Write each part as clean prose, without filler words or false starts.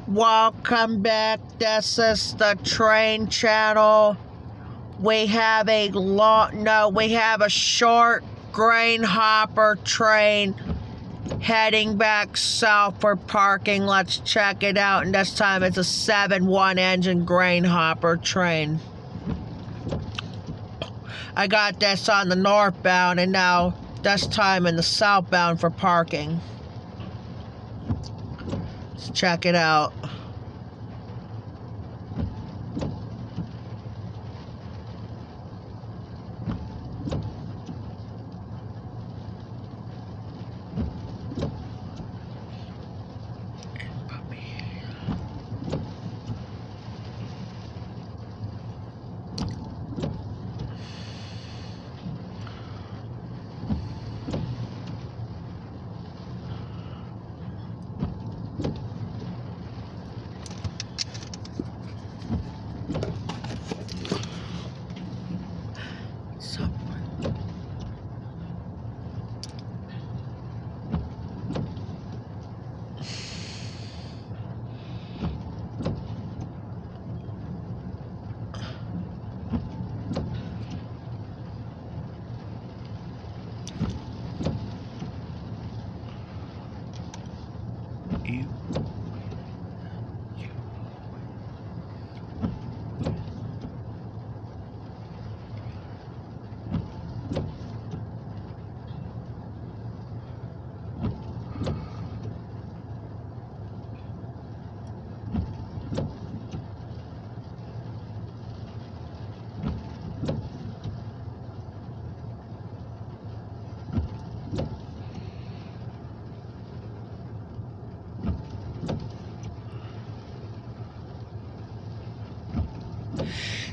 Welcome back. This is the train channel. We have a short grain hopper train heading back south for parking. Let's check it out. And this time it's a 7-1 engine grain hopper train. I got this on the northbound and now this time in the southbound for parking. Let's check it out.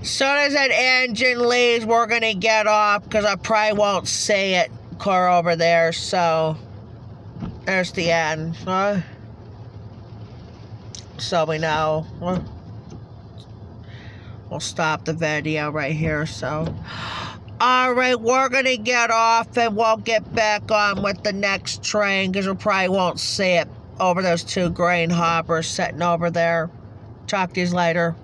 Soon as that engine leaves, we're gonna get off because I probably won't see it car over there. So there's the end. So we know. We'll stop the video right here. So, all right, we're gonna get off and we'll get back on with the next train because we probably won't see it over those two grain hoppers sitting over there. Talk to you later.